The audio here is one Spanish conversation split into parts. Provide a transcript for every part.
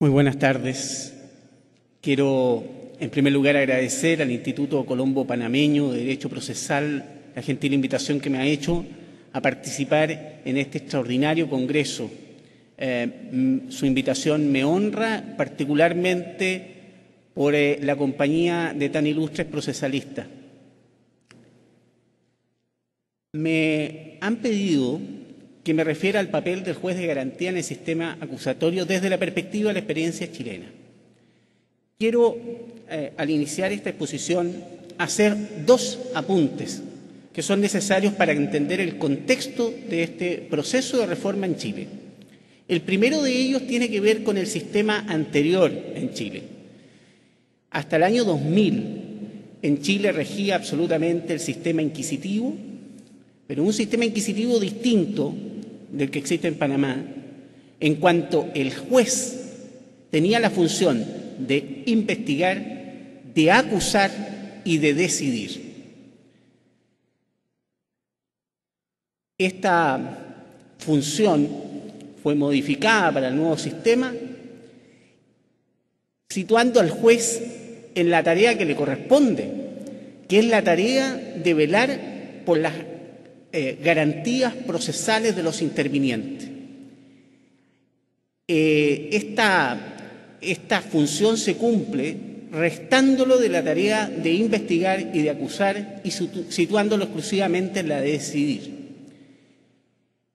Muy buenas tardes. Quiero, en primer lugar, agradecer al Instituto Colombo Panameño de Derecho Procesal la gentil invitación que me ha hecho a participar en este extraordinario congreso. Su invitación me honra particularmente por la compañía de tan ilustres procesalistas. Me han pedido que me refiera al papel del juez de garantía en el sistema acusatorio desde la perspectiva de la experiencia chilena. Quiero, al iniciar esta exposición, hacer dos apuntes que son necesarios para entender el contexto de este proceso de reforma en Chile. El primero de ellos tiene que ver con el sistema anterior en Chile. Hasta el año 2000, en Chile regía absolutamente el sistema inquisitivo, pero un sistema inquisitivo distinto del que existe en Panamá, en cuanto el juez tenía la función de investigar, de acusar y de decidir. Esta función fue modificada para el nuevo sistema, situando al juez en la tarea que le corresponde, que es la tarea de velar por las garantías procesales de los intervinientes. Esta función se cumple restándolo de la tarea de investigar y de acusar y situándolo exclusivamente en la de decidir.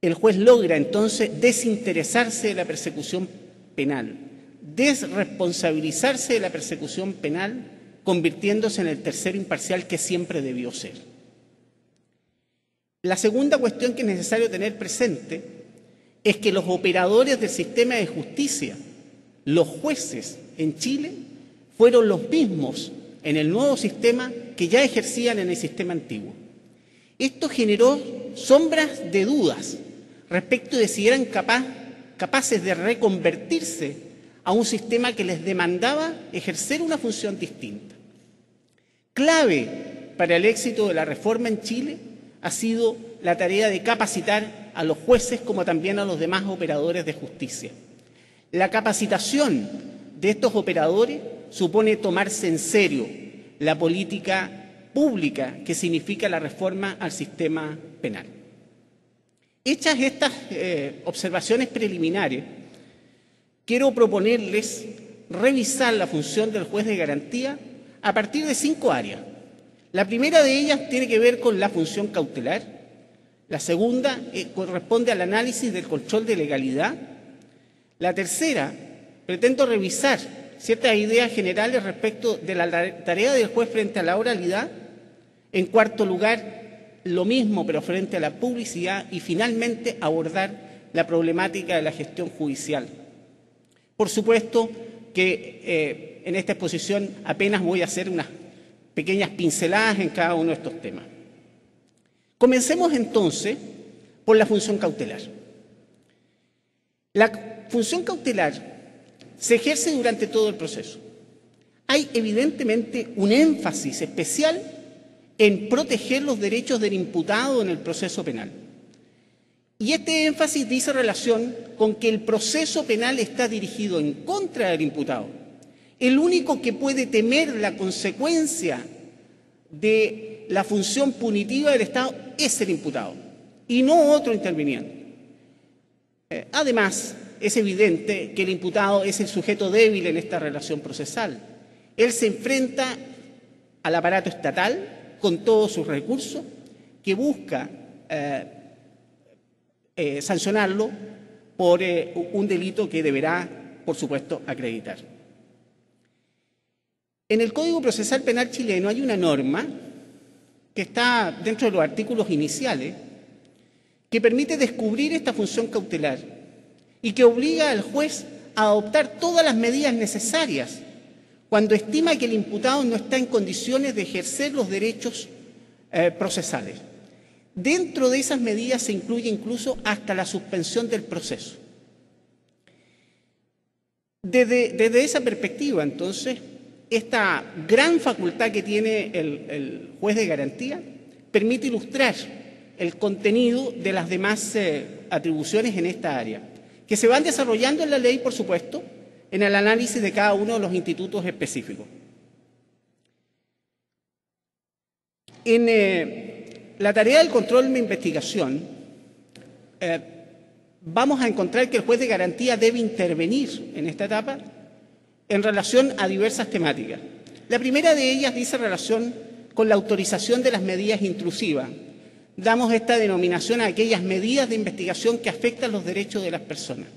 El juez logra entonces desinteresarse de la persecución penal, desresponsabilizarse de la persecución penal, convirtiéndose en el tercero imparcial que siempre debió ser. La segunda cuestión que es necesario tener presente es que los operadores del sistema de justicia, los jueces en Chile, fueron los mismos en el nuevo sistema que ya ejercían en el sistema antiguo. Esto generó sombras de dudas respecto de si eran capaces de reconvertirse a un sistema que les demandaba ejercer una función distinta. Clave para el éxito de la reforma en Chile ha sido la tarea de capacitar a los jueces como también a los demás operadores de justicia. La capacitación de estos operadores supone tomarse en serio la política pública que significa la reforma al sistema penal. Hechas estas observaciones preliminares, quiero proponerles revisar la función del juez de garantía a partir de 5 áreas. La primera de ellas tiene que ver con la función cautelar, la segunda corresponde al análisis del control de legalidad, la tercera pretendo revisar ciertas ideas generales respecto de la tarea del juez frente a la oralidad, en cuarto lugar lo mismo pero frente a la publicidad y finalmente abordar la problemática de la gestión judicial. Por supuesto que en esta exposición apenas voy a hacer unas pequeñas pinceladas en cada uno de estos temas. Comencemos entonces por la función cautelar. La función cautelar se ejerce durante todo el proceso. Hay evidentemente un énfasis especial en proteger los derechos del imputado en el proceso penal. Y este énfasis dice relación con que el proceso penal está dirigido en contra del imputado. El único que puede temer la consecuencia de la función punitiva del Estado es el imputado y no otro interviniente. Además, es evidente que el imputado es el sujeto débil en esta relación procesal. Él se enfrenta al aparato estatal con todos sus recursos que busca sancionarlo por un delito que deberá, por supuesto, acreditar. En el Código Procesal Penal chileno hay una norma que está dentro de los artículos iniciales que permite descubrir esta función cautelar y que obliga al juez a adoptar todas las medidas necesarias cuando estima que el imputado no está en condiciones de ejercer los derechos procesales. Dentro de esas medidas se incluye incluso hasta la suspensión del proceso. Desde esa perspectiva, entonces, esta gran facultad que tiene el juez de garantía permite ilustrar el contenido de las demás atribuciones en esta área, que se van desarrollando en la ley, por supuesto, en el análisis de cada uno de los institutos específicos. En la tarea del control de investigación, vamos a encontrar que el juez de garantía debe intervenir en esta etapa en relación a diversas temáticas. La primera de ellas dice relación con la autorización de las medidas intrusivas. Damos esta denominación a aquellas medidas de investigación que afectan los derechos de las personas.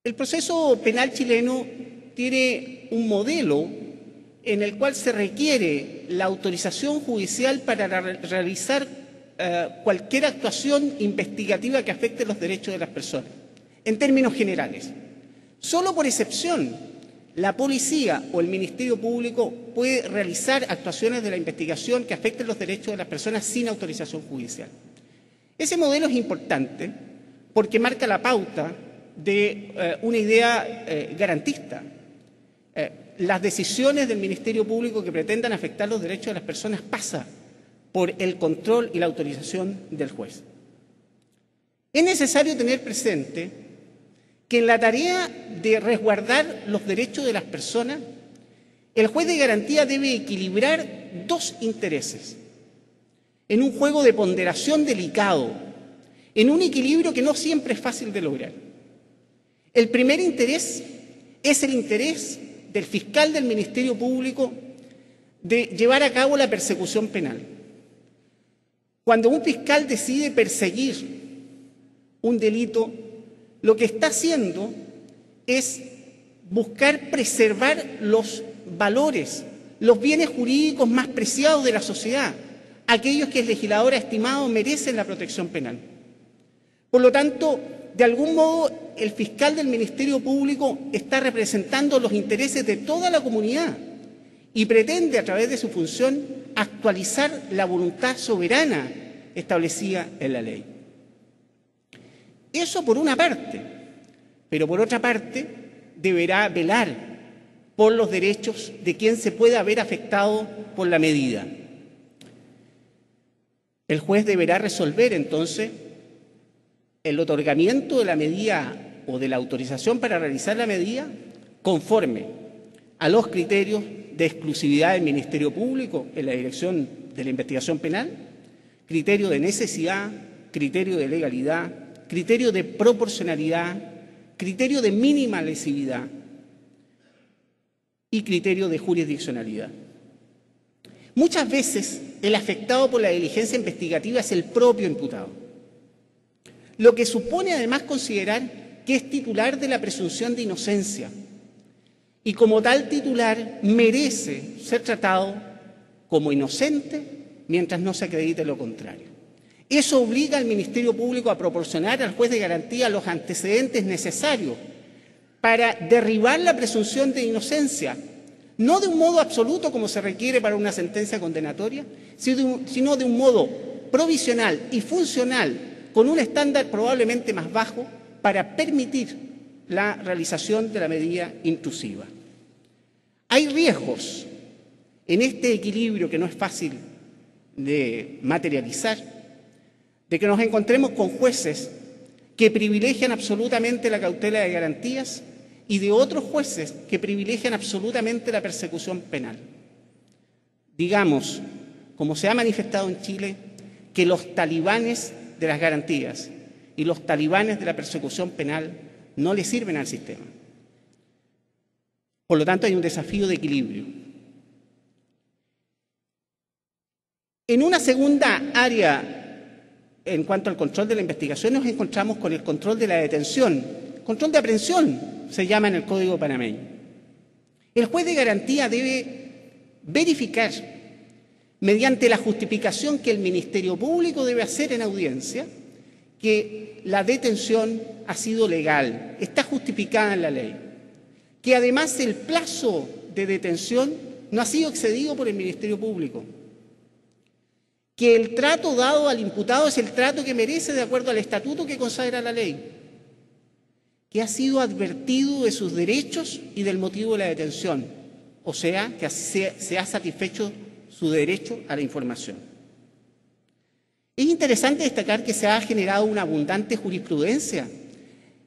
El proceso penal chileno tiene un modelo en el cual se requiere la autorización judicial para realizar cualquier actuación investigativa que afecte los derechos de las personas, en términos generales. Solo por excepción, la policía o el Ministerio Público puede realizar actuaciones de la investigación que afecten los derechos de las personas sin autorización judicial. Ese modelo es importante porque marca la pauta de una idea garantista. Las decisiones del Ministerio Público que pretendan afectar los derechos de las personas pasan por el control y la autorización del juez. Es necesario tener presente que en la tarea de resguardar los derechos de las personas, el juez de garantía debe equilibrar dos intereses en un juego de ponderación delicado, en un equilibrio que no siempre es fácil de lograr. El primer interés es el interés del fiscal del Ministerio Público de llevar a cabo la persecución penal. Cuando un fiscal decide perseguir un delito, lo que está haciendo es buscar preservar los valores, los bienes jurídicos más preciados de la sociedad, aquellos que el legislador ha estimado merecen la protección penal. Por lo tanto, de algún modo, el fiscal del Ministerio Público está representando los intereses de toda la comunidad y pretende, a través de su función, actualizar la voluntad soberana establecida en la ley. Eso por una parte, pero por otra parte deberá velar por los derechos de quien se pueda ver afectado por la medida. El juez deberá resolver entonces el otorgamiento de la medida o de la autorización para realizar la medida conforme a los criterios de exclusividad del Ministerio Público en la dirección de la investigación penal, criterio de necesidad, criterio de legalidad, criterio de proporcionalidad, criterio de mínima lesividad y criterio de jurisdiccionalidad. Muchas veces el afectado por la diligencia investigativa es el propio imputado, lo que supone además considerar que es titular de la presunción de inocencia y como tal titular merece ser tratado como inocente mientras no se acredite lo contrario. Eso obliga al Ministerio Público a proporcionar al juez de garantía los antecedentes necesarios para derribar la presunción de inocencia, no de un modo absoluto como se requiere para una sentencia condenatoria, sino de un modo provisional y funcional con un estándar probablemente más bajo para permitir la realización de la medida intrusiva. Hay riesgos en este equilibrio que no es fácil de materializar, de que nos encontremos con jueces que privilegian absolutamente la cautela de garantías y de otros jueces que privilegian absolutamente la persecución penal. Digamos, como se ha manifestado en Chile, que los talibanes de las garantías y los talibanes de la persecución penal no le sirven al sistema. Por lo tanto, hay un desafío de equilibrio. En una segunda área, en cuanto al control de la investigación, nos encontramos con el control de la detención, control de aprehensión, se llama en el Código panameño. El juez de garantía debe verificar, mediante la justificación que el Ministerio Público debe hacer en audiencia, que la detención ha sido legal, está justificada en la ley, que además el plazo de detención no ha sido excedido por el Ministerio Público, que el trato dado al imputado es el trato que merece de acuerdo al estatuto que consagra la ley, que ha sido advertido de sus derechos y del motivo de la detención, o sea, que se ha satisfecho su derecho a la información. Es interesante destacar que se ha generado una abundante jurisprudencia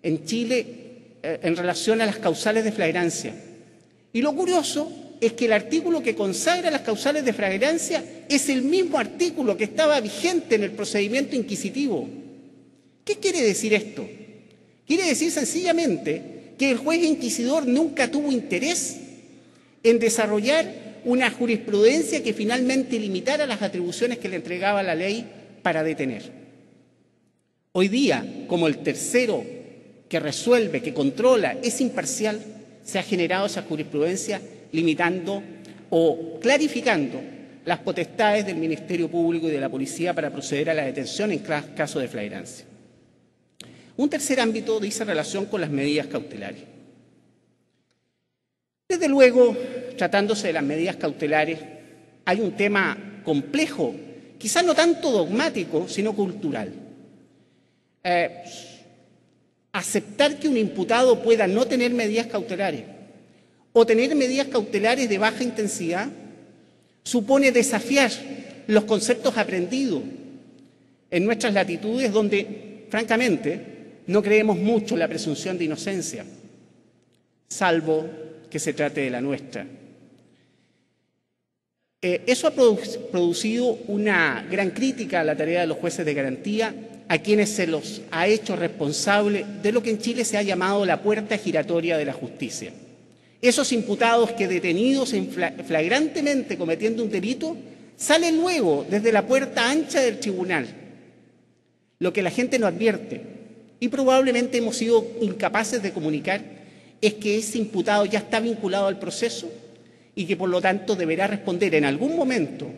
en Chile en relación a las causales de flagrancia. Y lo curioso es que el artículo que consagra las causales de flagrancia es el mismo artículo que estaba vigente en el procedimiento inquisitivo. ¿Qué quiere decir esto? Quiere decir sencillamente que el juez inquisidor nunca tuvo interés en desarrollar una jurisprudencia que finalmente limitara las atribuciones que le entregaba la ley para detener. Hoy día, como el tercero que resuelve, que controla, es imparcial, se ha generado esa jurisprudencia limitando o clarificando las potestades del Ministerio Público y de la Policía para proceder a la detención en caso de flagrancia. Un tercer ámbito dice relación con las medidas cautelares. Desde luego, tratándose de las medidas cautelares, hay un tema complejo, quizás no tanto dogmático, sino cultural. Aceptar que un imputado pueda no tener medidas cautelares o tener medidas cautelares de baja intensidad supone desafiar los conceptos aprendidos en nuestras latitudes donde, francamente, no creemos mucho en la presunción de inocencia, salvo que se trate de la nuestra. Eso ha producido una gran crítica a la tarea de los jueces de garantía, a quienes se los ha hecho responsable de lo que en Chile se ha llamado la puerta giratoria de la justicia. Esos imputados que detenidos flagrantemente cometiendo un delito salen luego desde la puerta ancha del tribunal. Lo que la gente no advierte y probablemente hemos sido incapaces de comunicar es que ese imputado ya está vinculado al proceso y que por lo tanto deberá responder en algún momento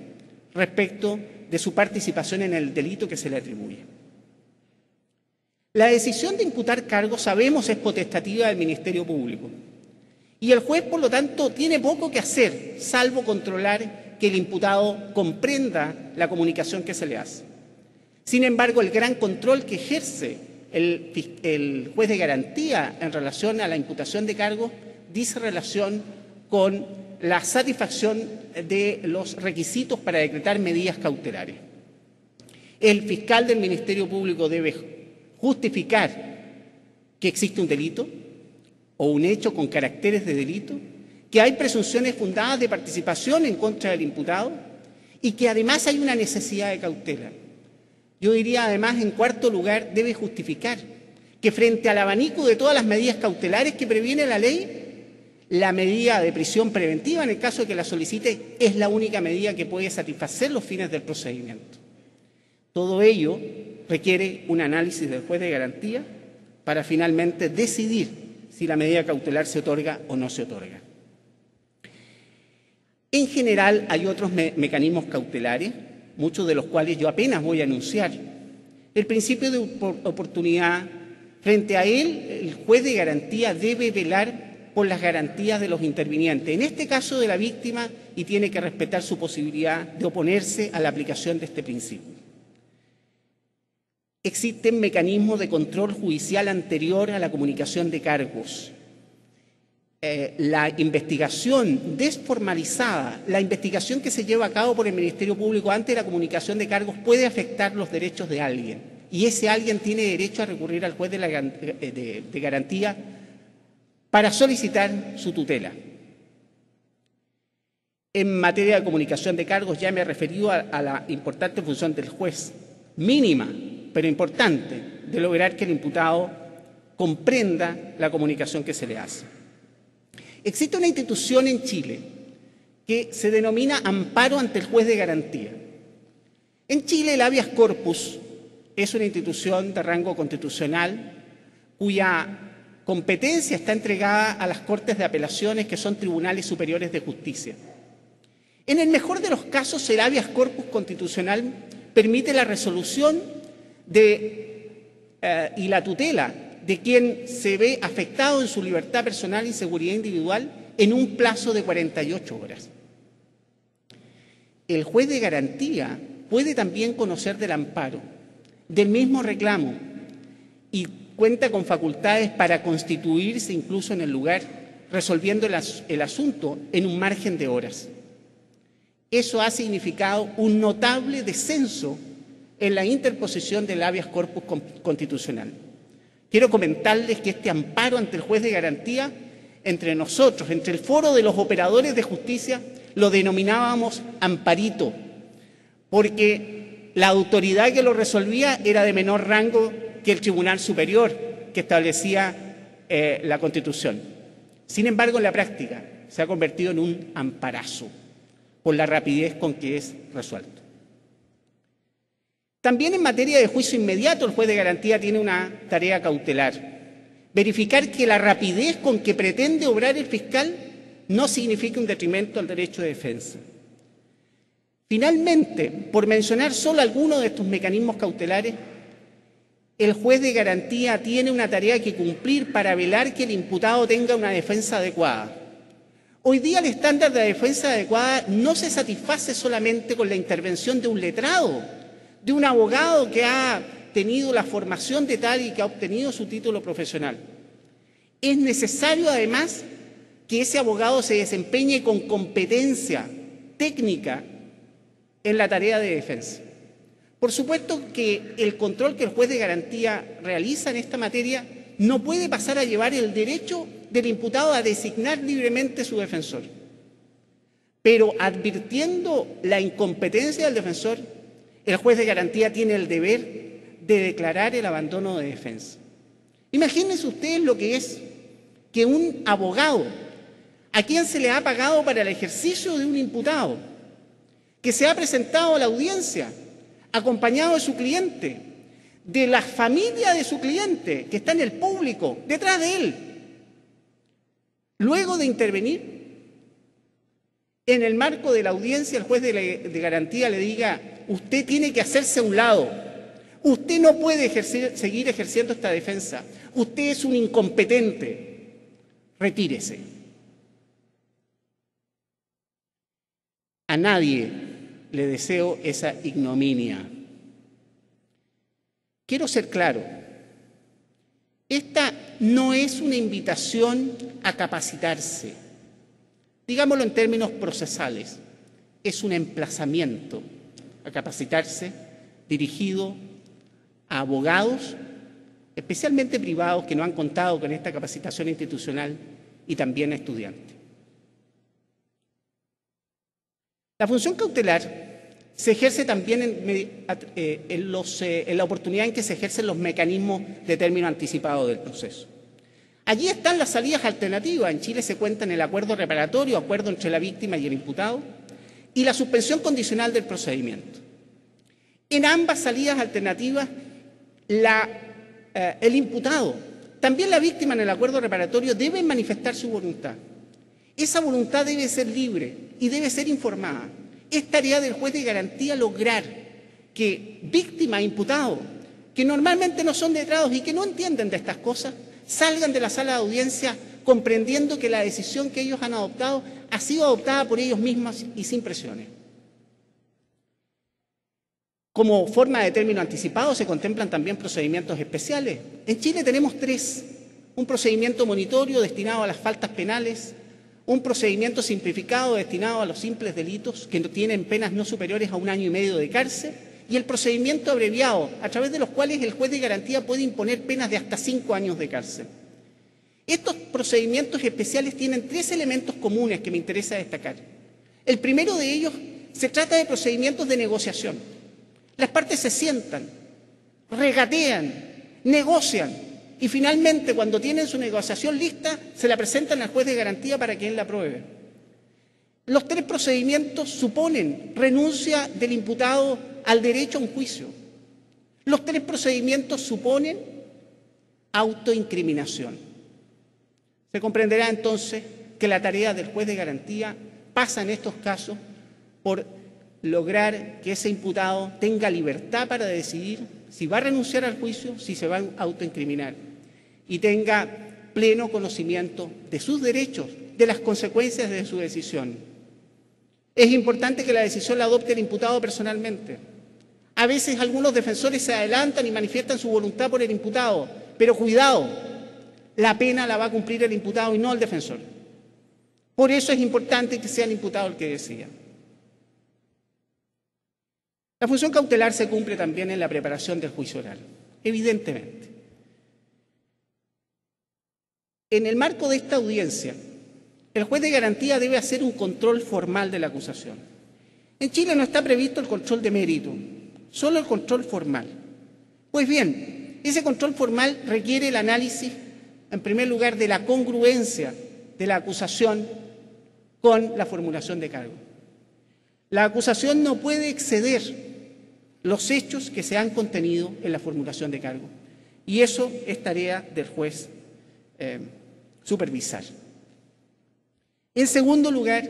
respecto de su participación en el delito que se le atribuye. La decisión de imputar cargos, sabemos, es potestativa del Ministerio Público y el juez, por lo tanto, tiene poco que hacer, salvo controlar que el imputado comprenda la comunicación que se le hace. Sin embargo, el gran control que ejerce el juez de garantía en relación a la imputación de cargos dice relación con la satisfacción de los requisitos para decretar medidas cautelares. El fiscal del Ministerio Público debe justificar que existe un delito o un hecho con caracteres de delito, que hay presunciones fundadas de participación en contra del imputado y que además hay una necesidad de cautela. Yo diría además, en cuarto lugar, debe justificar que frente al abanico de todas las medidas cautelares que previene la ley, la medida de prisión preventiva, en el caso de que la solicite, es la única medida que puede satisfacer los fines del procedimiento. Todo ello requiere un análisis del juez de garantía para finalmente decidir si la medida cautelar se otorga o no se otorga. En general, hay otros mecanismos cautelares, muchos de los cuales yo apenas voy a anunciar. El principio de oportunidad, frente a él, el juez de garantía debe velar por las garantías de los intervinientes, en este caso de la víctima, y tiene que respetar su posibilidad de oponerse a la aplicación de este principio. Existen mecanismos de control judicial anterior a la comunicación de cargos. La investigación desformalizada, la investigación que se lleva a cabo por el Ministerio Público antes de la comunicación de cargos puede afectar los derechos de alguien y ese alguien tiene derecho a recurrir al juez de garantía para solicitar su tutela. En materia de comunicación de cargos ya me he referido a la importante función del juez, mínima pero importante, de lograr que el imputado comprenda la comunicación que se le hace. Existe una institución en Chile que se denomina amparo ante el juez de garantía. En Chile, el habeas corpus es una institución de rango constitucional cuya competencia está entregada a las Cortes de Apelaciones, que son tribunales superiores de justicia. En el mejor de los casos, el habeas corpus constitucional permite la resolución y la tutela de quien se ve afectado en su libertad personal y seguridad individual en un plazo de 48 horas. El juez de garantía puede también conocer del amparo, del mismo reclamo, y cuenta con facultades para constituirse incluso en el lugar, resolviendo el asunto en un margen de horas. Eso ha significado un notable descenso en la interposición del habeas corpus constitucional. Quiero comentarles que este amparo ante el juez de garantía, entre nosotros, entre el foro de los operadores de justicia, lo denominábamos amparito, porque la autoridad que lo resolvía era de menor rango que el Tribunal Superior que establecía la Constitución. Sin embargo, en la práctica se ha convertido en un amparazo por la rapidez con que es resuelto. También en materia de juicio inmediato, el juez de garantía tiene una tarea cautelar: verificar que la rapidez con que pretende obrar el fiscal no signifique un detrimento al derecho de defensa. Finalmente, por mencionar solo algunos de estos mecanismos cautelares, el juez de garantía tiene una tarea que cumplir para velar que el imputado tenga una defensa adecuada. Hoy día el estándar de defensa adecuada no se satisface solamente con la intervención de un letrado, de un abogado que ha tenido la formación de tal y que ha obtenido su título profesional. Es necesario, además, que ese abogado se desempeñe con competencia técnica en la tarea de defensa. Por supuesto que el control que el juez de garantía realiza en esta materia no puede pasar a llevar el derecho del imputado a designar libremente su defensor. Pero advirtiendo la incompetencia del defensor, el juez de garantía tiene el deber de declarar el abandono de defensa. Imagínense ustedes lo que es que un abogado, a quien se le ha pagado para el ejercicio de un imputado, que se ha presentado a la audiencia acompañado de su cliente, de la familia de su cliente, que está en el público, detrás de él, luego de intervenir, en el marco de la audiencia, el juez de garantía le diga: usted tiene que hacerse a un lado, usted no puede seguir ejerciendo esta defensa, usted es un incompetente, retírese. A nadie le deseo esa ignominia. Quiero ser claro, esta no es una invitación a capacitarse, digámoslo en términos procesales, es un emplazamiento a capacitarse dirigido a abogados, especialmente privados, que no han contado con esta capacitación institucional, y también a estudiantes. La función cautelar se ejerce también en la oportunidad en que se ejercen los mecanismos de término anticipado del proceso. Allí están las salidas alternativas. En Chile se cuenta en el acuerdo reparatorio, acuerdo entre la víctima y el imputado, y la suspensión condicional del procedimiento. En ambas salidas alternativas, el imputado, también la víctima en el acuerdo reparatorio, deben manifestar su voluntad. Esa voluntad debe ser libre y debe ser informada. Es tarea del juez de garantía lograr que víctima e imputado, que normalmente no son letrados y que no entienden de estas cosas, salgan de la sala de audiencia comprendiendo que la decisión que ellos han adoptado ha sido adoptada por ellos mismos y sin presiones. Como forma de término anticipado se contemplan también procedimientos especiales. En Chile tenemos 3: un procedimiento monitorio destinado a las faltas penales, un procedimiento simplificado destinado a los simples delitos que tienen penas no superiores a 1 año y medio de cárcel, y el procedimiento abreviado, a través de los cuales el juez de garantía puede imponer penas de hasta 5 años de cárcel. Estos procedimientos especiales tienen 3 elementos comunes que me interesa destacar. El primero de ellos se trata de procedimientos de negociación. Las partes se sientan, regatean, negocian, y finalmente, cuando tienen su negociación lista, se la presentan al juez de garantía para que él la apruebe. Los 3 procedimientos suponen renuncia del imputado al derecho a un juicio. Los 3 procedimientos suponen autoincriminación. Se comprenderá entonces que la tarea del juez de garantía pasa en estos casos por lograr que ese imputado tenga libertad para decidir si va a renunciar al juicio, si se va a autoincriminar, y tenga pleno conocimiento de sus derechos, de las consecuencias de su decisión. Es importante que la decisión la adopte el imputado personalmente. A veces algunos defensores se adelantan y manifiestan su voluntad por el imputado, pero cuidado, la pena la va a cumplir el imputado y no el defensor. Por eso es importante que sea el imputado el que decida. La función cautelar se cumple también en la preparación del juicio oral, evidentemente. En el marco de esta audiencia, el juez de garantía debe hacer un control formal de la acusación. En Chile no está previsto el control de mérito, solo el control formal. Pues bien, ese control formal requiere el análisis, en primer lugar, de la congruencia de la acusación con la formulación de cargo. La acusación no puede exceder los hechos que se han contenido en la formulación de cargo. Y eso es tarea del juez supervisar. En segundo lugar,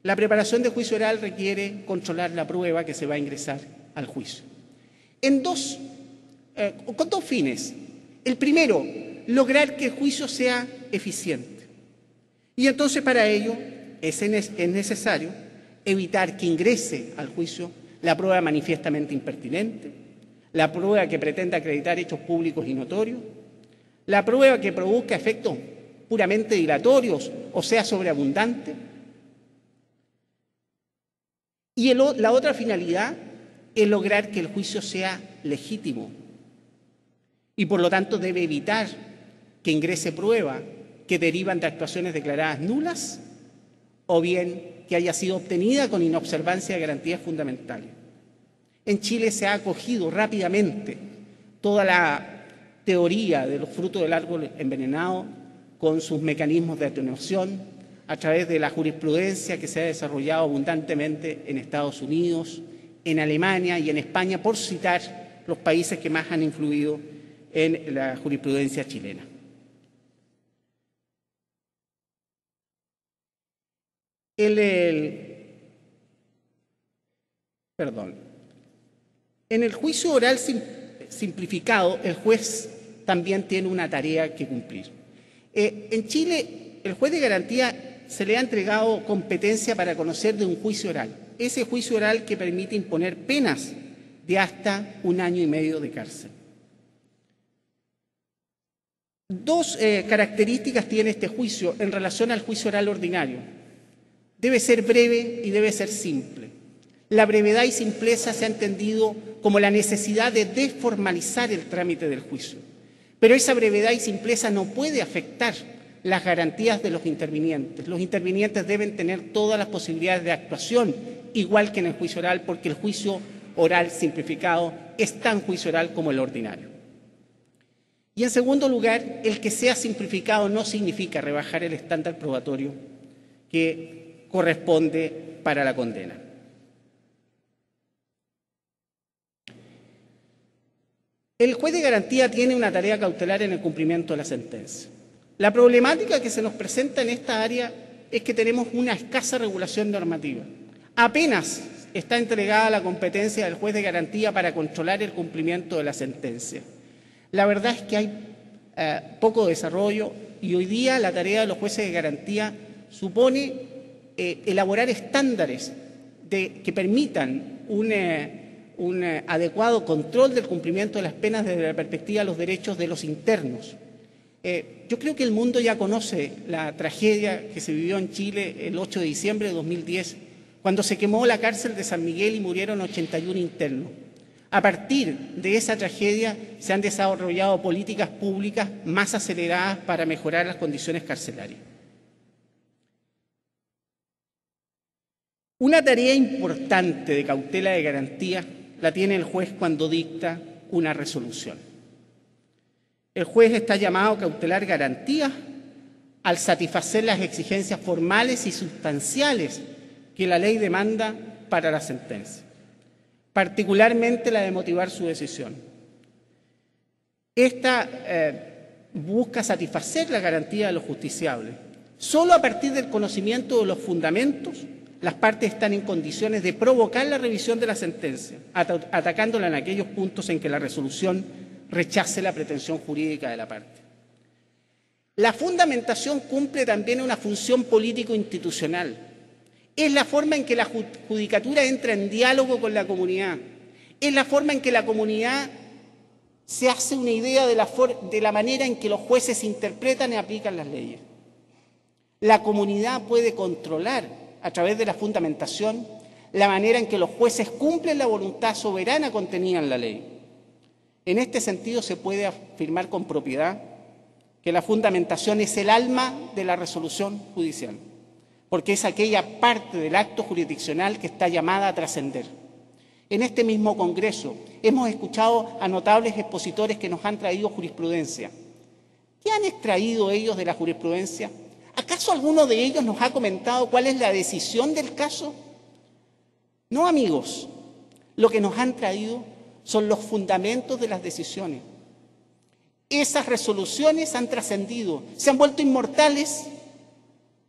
la preparación de juicio oral requiere controlar la prueba que se va a ingresar al juicio. Con dos fines. El primero, lograr que el juicio sea eficiente. Y entonces para ello es necesario evitar que ingrese al juicio la prueba manifiestamente impertinente, la prueba que pretenda acreditar hechos públicos y notorios, la prueba que produzca efectos puramente dilatorios o sea sobreabundante. Y la otra finalidad es lograr que el juicio sea legítimo y por lo tanto debe evitar que ingrese prueba que derivan de actuaciones declaradas nulas o bien que haya sido obtenida con inobservancia de garantías fundamentales. En Chile se ha acogido rápidamente toda la teoría de los frutos del árbol envenenado con sus mecanismos de atenuación a través de la jurisprudencia que se ha desarrollado abundantemente en Estados Unidos, en Alemania y en España, por citar los países que más han influido en la jurisprudencia chilena. En el juicio oral simplificado, el juez también tiene una tarea que cumplir. En Chile, el juez de garantía se le ha entregado competencia para conocer de un juicio oral. Ese juicio oral que permite imponer penas de hasta 1 año y medio de cárcel. Dos características tiene este juicio en relación al juicio oral ordinario. Debe ser breve y debe ser simple. La brevedad y simpleza se ha entendido como la necesidad de desformalizar el trámite del juicio. Pero esa brevedad y simpleza no puede afectar las garantías de los intervinientes. Los intervinientes deben tener todas las posibilidades de actuación, igual que en el juicio oral, porque el juicio oral simplificado es tan juicio oral como el ordinario. Y en segundo lugar, el que sea simplificado no significa rebajar el estándar probatorio que corresponde para la condena. El juez de garantía tiene una tarea cautelar en el cumplimiento de la sentencia. La problemática que se nos presenta en esta área es que tenemos una escasa regulación normativa. Apenas está entregada la competencia del juez de garantía para controlar el cumplimiento de la sentencia. La verdad es que hay poco desarrollo y hoy día la tarea de los jueces de garantía supone elaborar estándares que permitan un adecuado control del cumplimiento de las penas desde la perspectiva de los derechos de los internos. Yo creo que el mundo ya conoce la tragedia que se vivió en Chile el 8 de diciembre de 2010, cuando se quemó la cárcel de San Miguel y murieron 81 internos. A partir de esa tragedia se han desarrollado políticas públicas más aceleradas para mejorar las condiciones carcelarias. Una tarea importante de cautela de garantía la tiene el juez cuando dicta una resolución. El juez está llamado a cautelar garantías al satisfacer las exigencias formales y sustanciales que la ley demanda para la sentencia, particularmente la de motivar su decisión. Esta busca satisfacer la garantía de lo justiciable. Solo a partir del conocimiento de los fundamentos, las partes están en condiciones de provocar la revisión de la sentencia, atacándola en aquellos puntos en que la resolución rechace la pretensión jurídica de la parte. La fundamentación cumple también una función político-institucional. Es la forma en que la judicatura entra en diálogo con la comunidad. Es la forma en que la comunidad se hace una idea de la manera en que los jueces interpretan y aplican las leyes. La comunidad puede controlar a través de la fundamentación la manera en que los jueces cumplen la voluntad soberana contenida en la ley. En este sentido se puede afirmar con propiedad que la fundamentación es el alma de la resolución judicial, porque es aquella parte del acto jurisdiccional que está llamada a trascender. En este mismo Congreso hemos escuchado a notables expositores que nos han traído jurisprudencia. ¿Qué han extraído ellos de la jurisprudencia? ¿Acaso alguno de ellos nos ha comentado cuál es la decisión del caso? No, amigos. Lo que nos han traído son los fundamentos de las decisiones. Esas resoluciones han trascendido, se han vuelto inmortales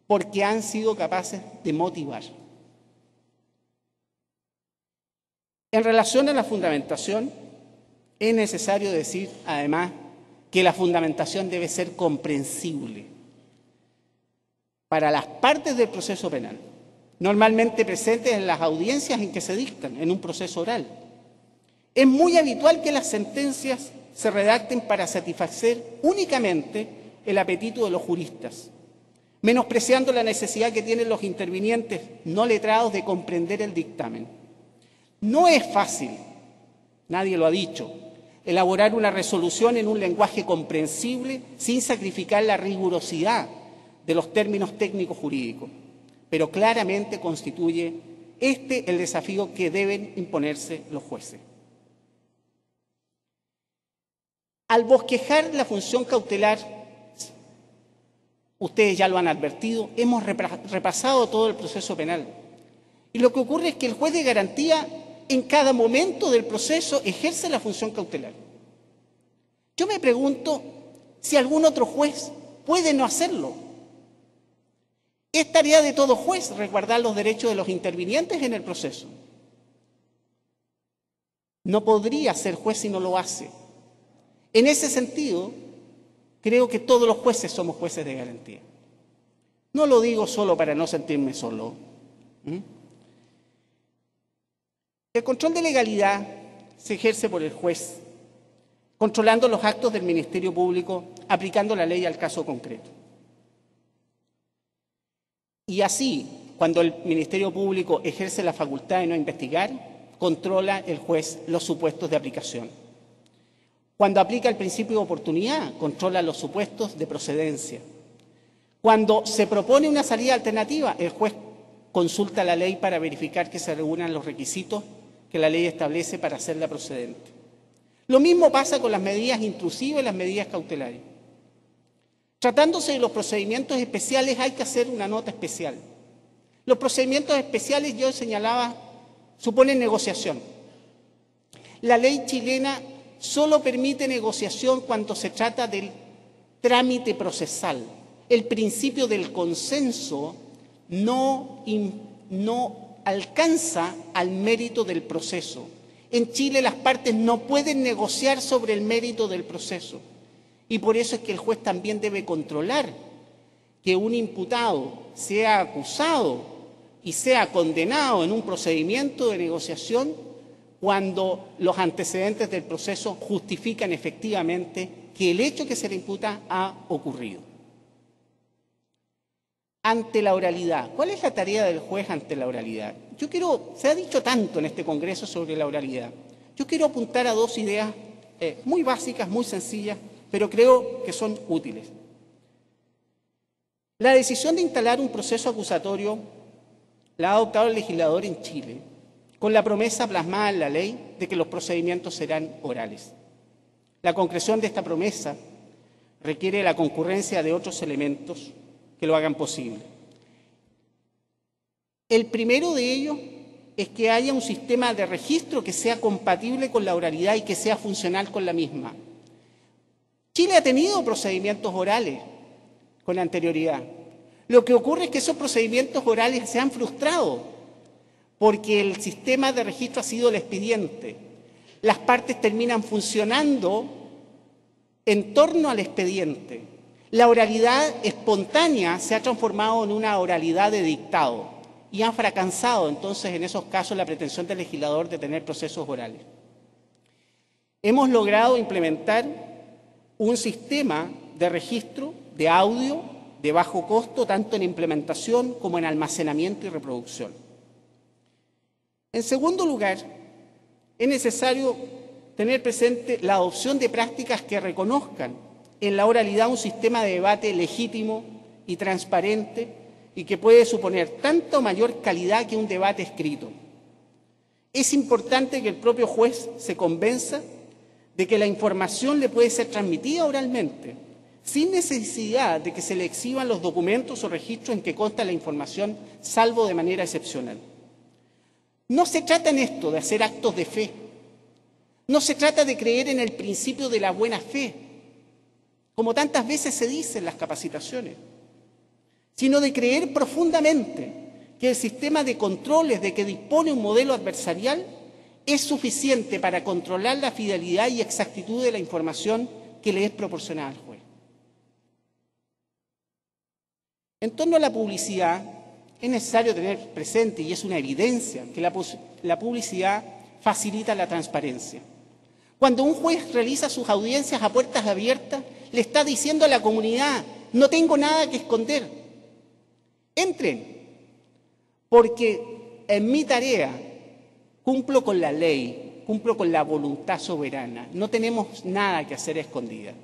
porque han sido capaces de motivar. En relación a la fundamentación, es necesario decir, además, que la fundamentación debe ser comprensible para las partes del proceso penal, normalmente presentes en las audiencias en que se dictan, en un proceso oral. Es muy habitual que las sentencias se redacten para satisfacer únicamente el apetito de los juristas, menospreciando la necesidad que tienen los intervinientes no letrados de comprender el dictamen. No es fácil, nadie lo ha dicho, elaborar una resolución en un lenguaje comprensible sin sacrificar la rigurosidad de los términos técnicos jurídicos, pero claramente constituye el desafío que deben imponerse los jueces. Al bosquejar la función cautelar, ustedes ya lo han advertido, hemos repasado todo el proceso penal. Y lo que ocurre es que el juez de garantía en cada momento del proceso ejerce la función cautelar. Yo me pregunto si algún otro juez puede no hacerlo. Es tarea de todo juez resguardar los derechos de los intervinientes en el proceso. No podría ser juez si no lo hace. En ese sentido, creo que todos los jueces somos jueces de garantía. No lo digo solo para no sentirme solo. El control de legalidad se ejerce por el juez, controlando los actos del Ministerio Público, aplicando la ley al caso concreto. Y así, cuando el Ministerio Público ejerce la facultad de no investigar, controla el juez los supuestos de aplicación. Cuando aplica el principio de oportunidad, controla los supuestos de procedencia. Cuando se propone una salida alternativa, el juez consulta la ley para verificar que se reúnan los requisitos que la ley establece para hacerla procedente. Lo mismo pasa con las medidas intrusivas y las medidas cautelares. Tratándose de los procedimientos especiales, hay que hacer una nota especial. Los procedimientos especiales, yo señalaba, suponen negociación. La ley chilena solo permite negociación cuando se trata del trámite procesal. El principio del consenso no alcanza al mérito del proceso. En Chile las partes no pueden negociar sobre el mérito del proceso. Y por eso es que el juez también debe controlar que un imputado sea acusado y sea condenado en un procedimiento de negociación cuando los antecedentes del proceso justifican efectivamente que el hecho que se le imputa ha ocurrido. Ante la oralidad, ¿cuál es la tarea del juez ante la oralidad? Se ha dicho tanto en este Congreso sobre la oralidad. Yo quiero apuntar a dos ideas muy básicas, muy sencillas, pero creo que son útiles. La decisión de instalar un proceso acusatorio la ha adoptado el legislador en Chile, con la promesa plasmada en la ley de que los procedimientos serán orales. La concreción de esta promesa requiere la concurrencia de otros elementos que lo hagan posible. El primero de ellos es que haya un sistema de registro que sea compatible con la oralidad y que sea funcional con la misma. Chile ha tenido procedimientos orales con anterioridad. Lo que ocurre es que esos procedimientos orales se han frustrado porque el sistema de registro ha sido el expediente. Las partes terminan funcionando en torno al expediente. La oralidad espontánea se ha transformado en una oralidad de dictado y ha fracasado entonces en esos casos la pretensión del legislador de tener procesos orales. Hemos logrado implementar un sistema de registro de audio de bajo costo, tanto en implementación como en almacenamiento y reproducción. En segundo lugar, es necesario tener presente la adopción de prácticas que reconozcan en la oralidad un sistema de debate legítimo y transparente y que puede suponer tanto mayor calidad que un debate escrito. Es importante que el propio juez se convenza de que la información le puede ser transmitida oralmente, sin necesidad de que se le exhiban los documentos o registros en que consta la información, salvo de manera excepcional. No se trata en esto de hacer actos de fe, no se trata de creer en el principio de la buena fe, como tantas veces se dice en las capacitaciones, sino de creer profundamente que el sistema de controles de que dispone un modelo adversarial es suficiente para controlar la fidelidad y exactitud de la información que le es proporcionada al juez. En torno a la publicidad, es necesario tener presente, y es una evidencia, que la publicidad facilita la transparencia. Cuando un juez realiza sus audiencias a puertas abiertas, le está diciendo a la comunidad: no tengo nada que esconder, entren, porque en mi tarea cumplo con la ley, cumplo con la voluntad soberana, no tenemos nada que hacer a escondidas.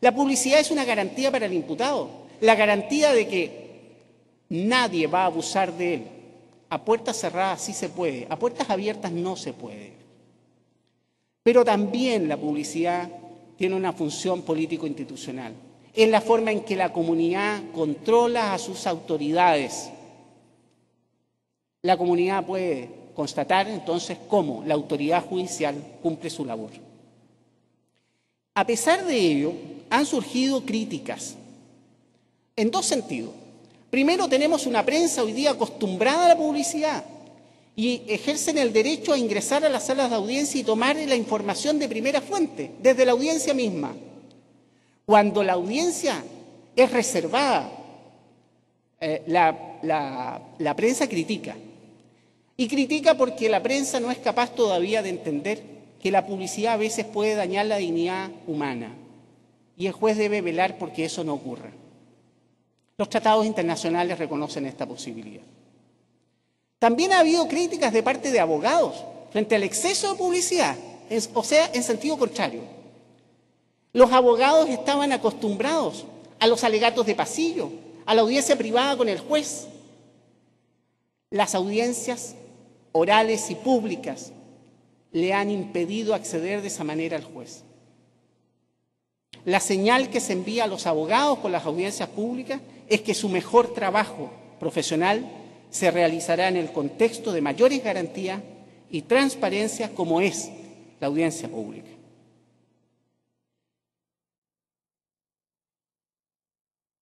La publicidad es una garantía para el imputado, la garantía de que nadie va a abusar de él. A puertas cerradas sí se puede, a puertas abiertas no se puede. Pero también la publicidad tiene una función político-institucional. Es la forma en que la comunidad controla a sus autoridades. La comunidad puede constatar entonces cómo la autoridad judicial cumple su labor. A pesar de ello, han surgido críticas en dos sentidos. Primero, tenemos una prensa hoy día acostumbrada a la publicidad y ejercen el derecho a ingresar a las salas de audiencia y tomar la información de primera fuente, desde la audiencia misma. Cuando la audiencia es reservada, la prensa critica. Y critica porque la prensa no es capaz todavía de entender que la publicidad a veces puede dañar la dignidad humana. Y el juez debe velar porque eso no ocurra. Los tratados internacionales reconocen esta posibilidad. También ha habido críticas de parte de abogados frente al exceso de publicidad, o sea, en sentido contrario. Los abogados estaban acostumbrados a los alegatos de pasillo, a la audiencia privada con el juez. Las audiencias orales y públicas le han impedido acceder de esa manera al juez. La señal que se envía a los abogados con las audiencias públicas es que su mejor trabajo profesional se realizará en el contexto de mayores garantías y transparencia como es la audiencia pública.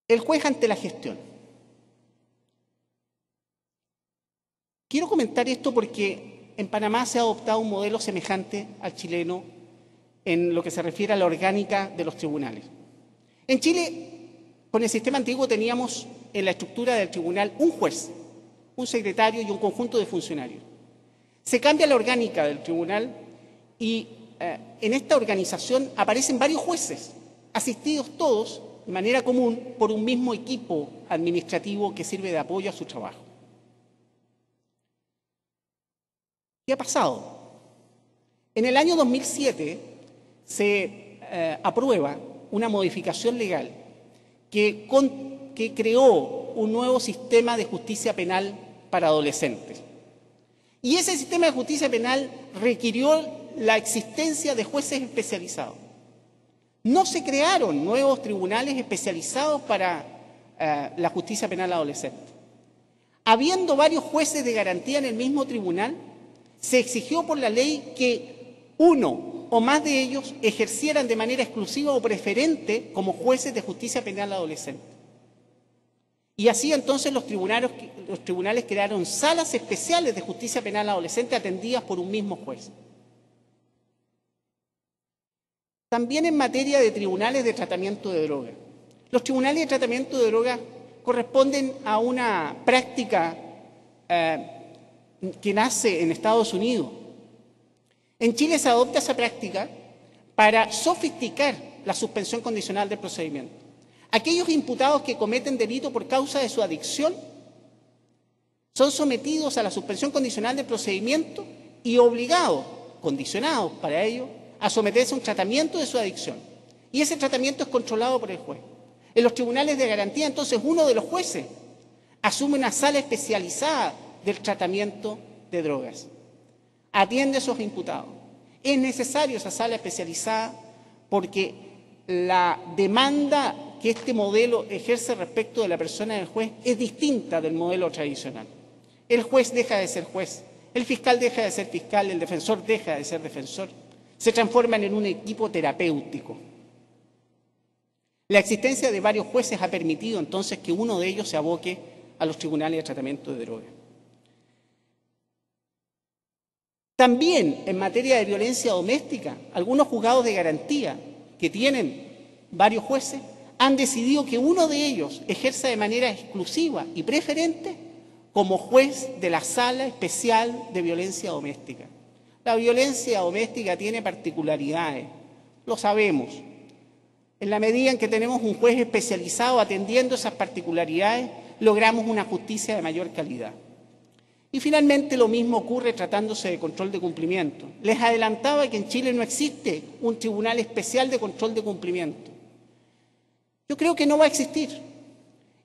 El juez ante la gestión. Quiero comentar esto porque en Panamá se ha adoptado un modelo semejante al chileno en lo que se refiere a la orgánica de los tribunales. En Chile, con el sistema antiguo, teníamos en la estructura del tribunal un juez, un secretario y un conjunto de funcionarios. Se cambia la orgánica del tribunal y en esta organización aparecen varios jueces, asistidos todos de manera común por un mismo equipo administrativo que sirve de apoyo a su trabajo. ¿Qué ha pasado? En el año 2007 se aprueba una modificación legal que creó un nuevo sistema de justicia penal para adolescentes. Y ese sistema de justicia penal requirió la existencia de jueces especializados. No se crearon nuevos tribunales especializados para la justicia penal adolescente. Habiendo varios jueces de garantía en el mismo tribunal, se exigió por la ley que uno o más de ellos ejercieran de manera exclusiva o preferente como jueces de justicia penal adolescente. Y así entonces los tribunales crearon salas especiales de justicia penal adolescente atendidas por un mismo juez. También en materia de tribunales de tratamiento de drogas. Los tribunales de tratamiento de drogas corresponden a una práctica que nace en Estados Unidos. En Chile se adopta esa práctica para sofisticar la suspensión condicional del procedimiento. Aquellos imputados que cometen delito por causa de su adicción son sometidos a la suspensión condicional del procedimiento y obligados, condicionados para ello, a someterse a un tratamiento de su adicción. Y ese tratamiento es controlado por el juez. En los tribunales de garantía, entonces, uno de los jueces asume una sala especializada del tratamiento de drogas. Atiende a esos imputados. Es necesario esa sala especializada porque la demanda que este modelo ejerce respecto de la persona del juez es distinta del modelo tradicional. El juez deja de ser juez, el fiscal deja de ser fiscal, el defensor deja de ser defensor. Se transforman en un equipo terapéutico. La existencia de varios jueces ha permitido entonces que uno de ellos se aboque a los tribunales de tratamiento de drogas. También en materia de violencia doméstica, algunos juzgados de garantía que tienen varios jueces han decidido que uno de ellos ejerza de manera exclusiva y preferente como juez de la Sala Especial de Violencia Doméstica. La violencia doméstica tiene particularidades, lo sabemos. En la medida en que tenemos un juez especializado atendiendo esas particularidades, logramos una justicia de mayor calidad. Y finalmente lo mismo ocurre tratándose de control de cumplimiento. Les adelantaba que en Chile no existe un tribunal especial de control de cumplimiento. Yo creo que no va a existir.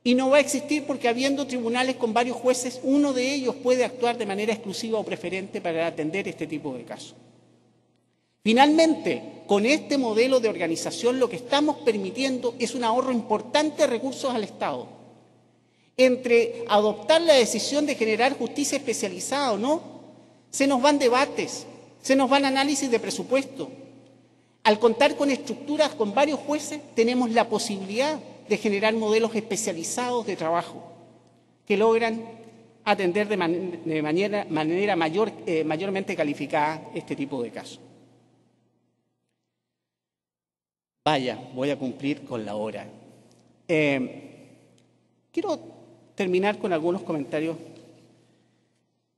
Y no va a existir porque habiendo tribunales con varios jueces, uno de ellos puede actuar de manera exclusiva o preferente para atender este tipo de casos. Finalmente, con este modelo de organización lo que estamos permitiendo es un ahorro importante de recursos al Estado. Entre adoptar la decisión de generar justicia especializada o no, se nos van debates, se nos van análisis de presupuesto. Al contar con estructuras con varios jueces, tenemos la posibilidad de generar modelos especializados de trabajo que logran atender de manera mayormente calificada este tipo de casos. Vaya, voy a cumplir con la hora. Quiero terminar con algunos comentarios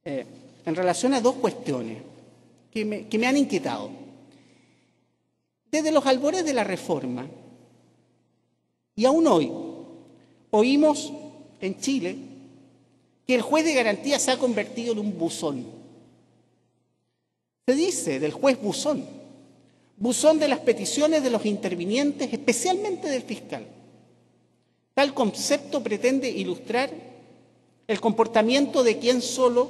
en relación a dos cuestiones que me han inquietado. Desde los albores de la reforma, y aún hoy, oímos en Chile que el juez de garantía se ha convertido en un buzón. Se dice del juez buzón de las peticiones de los intervinientes, especialmente del fiscal. Tal concepto pretende ilustrar el comportamiento de quien solo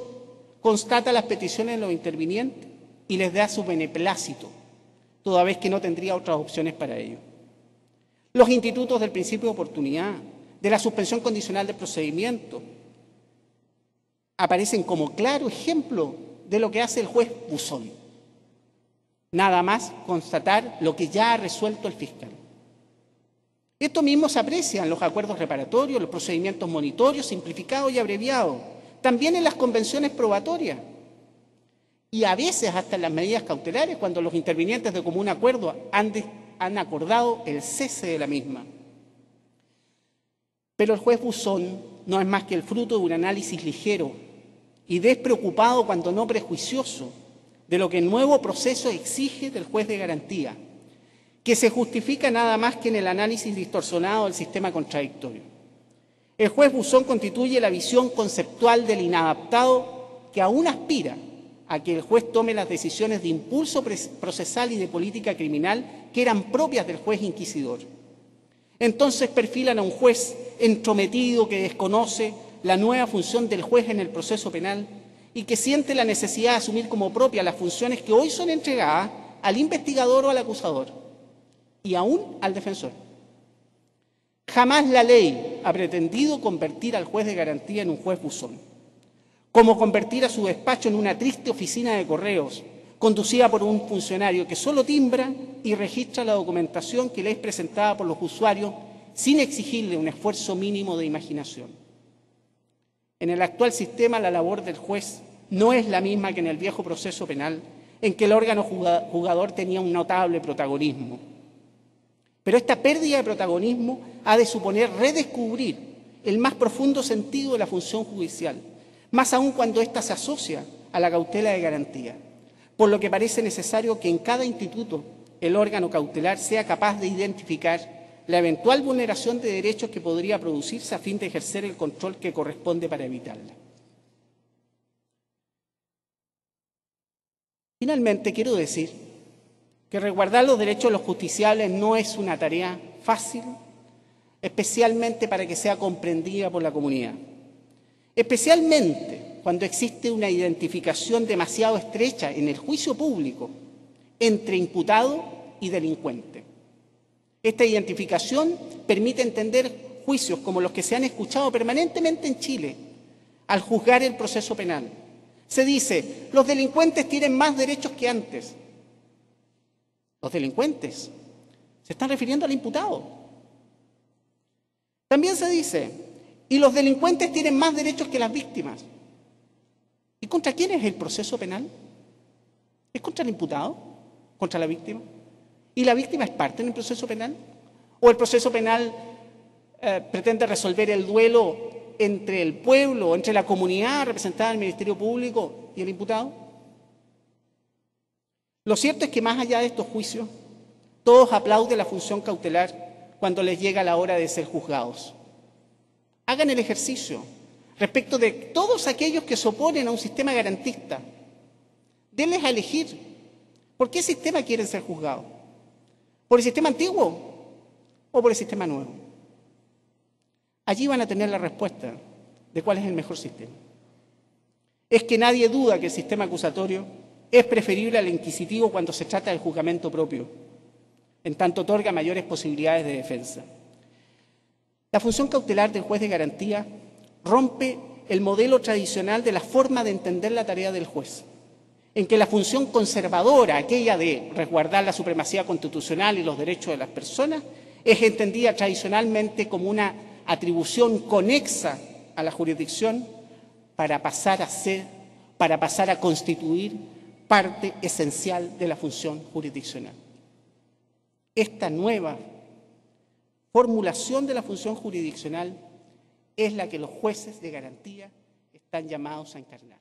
constata las peticiones de los intervinientes y les da su beneplácito, toda vez que no tendría otras opciones para ello. Los institutos del principio de oportunidad, de la suspensión condicional del procedimiento, aparecen como claro ejemplo de lo que hace el juez buzón. Nada más constatar lo que ya ha resuelto el fiscal. Esto mismo se aprecia en los acuerdos reparatorios, los procedimientos monitorios, simplificados y abreviados, también en las convenciones probatorias y a veces hasta en las medidas cautelares cuando los intervinientes de común acuerdo han acordado el cese de la misma. Pero el juez buzón no es más que el fruto de un análisis ligero y despreocupado, cuando no prejuicioso, de lo que el nuevo proceso exige del juez de garantía, que se justifica nada más que en el análisis distorsionado del sistema contradictorio. El juez buzón constituye la visión conceptual del inadaptado que aún aspira a que el juez tome las decisiones de impulso procesal y de política criminal que eran propias del juez inquisidor. Entonces perfilan a un juez entrometido que desconoce la nueva función del juez en el proceso penal y que siente la necesidad de asumir como propias las funciones que hoy son entregadas al investigador o al acusador y aún al defensor. Jamás la ley ha pretendido convertir al juez de garantía en un juez buzón, como convertir a su despacho en una triste oficina de correos conducida por un funcionario que solo timbra y registra la documentación que le es presentada por los usuarios sin exigirle un esfuerzo mínimo de imaginación. En el actual sistema, la labor del juez no es la misma que en el viejo proceso penal, en que el órgano juzgador tenía un notable protagonismo. Pero esta pérdida de protagonismo ha de suponer redescubrir el más profundo sentido de la función judicial, más aún cuando ésta se asocia a la cautela de garantía, por lo que parece necesario que en cada instituto el órgano cautelar sea capaz de identificar la eventual vulneración de derechos que podría producirse a fin de ejercer el control que corresponde para evitarla. Finalmente, quiero decir que resguardar los derechos de los justiciables no es una tarea fácil, especialmente para que sea comprendida por la comunidad. Especialmente cuando existe una identificación demasiado estrecha en el juicio público entre imputado y delincuente. Esta identificación permite entender juicios como los que se han escuchado permanentemente en Chile al juzgar el proceso penal. Se dice, los delincuentes tienen más derechos que antes. Los delincuentes se están refiriendo al imputado. También se dice, y los delincuentes tienen más derechos que las víctimas. ¿Y contra quién es el proceso penal? ¿Es contra el imputado? ¿Contra la víctima? ¿Y la víctima es parte en el proceso penal? ¿O el proceso penal pretende resolver el duelo entre el pueblo, entre la comunidad representada en el Ministerio Público y el imputado? Lo cierto es que más allá de estos juicios, todos aplauden la función cautelar cuando les llega la hora de ser juzgados. Hagan el ejercicio respecto de todos aquellos que se oponen a un sistema garantista. Denles a elegir por qué sistema quieren ser juzgados. ¿Por el sistema antiguo o por el sistema nuevo? Allí van a tener la respuesta de cuál es el mejor sistema. Es que nadie duda que el sistema acusatorio es preferible al inquisitivo cuando se trata del juzgamento propio, en tanto otorga mayores posibilidades de defensa. La función cautelar del juez de garantía rompe el modelo tradicional de la forma de entender la tarea del juez, en que la función conservadora, aquella de resguardar la supremacía constitucional y los derechos de las personas, es entendida tradicionalmente como una atribución conexa a la jurisdicción para pasar a constituir parte esencial de la función jurisdiccional. Esta nueva formulación de la función jurisdiccional es la que los jueces de garantía están llamados a encarnar.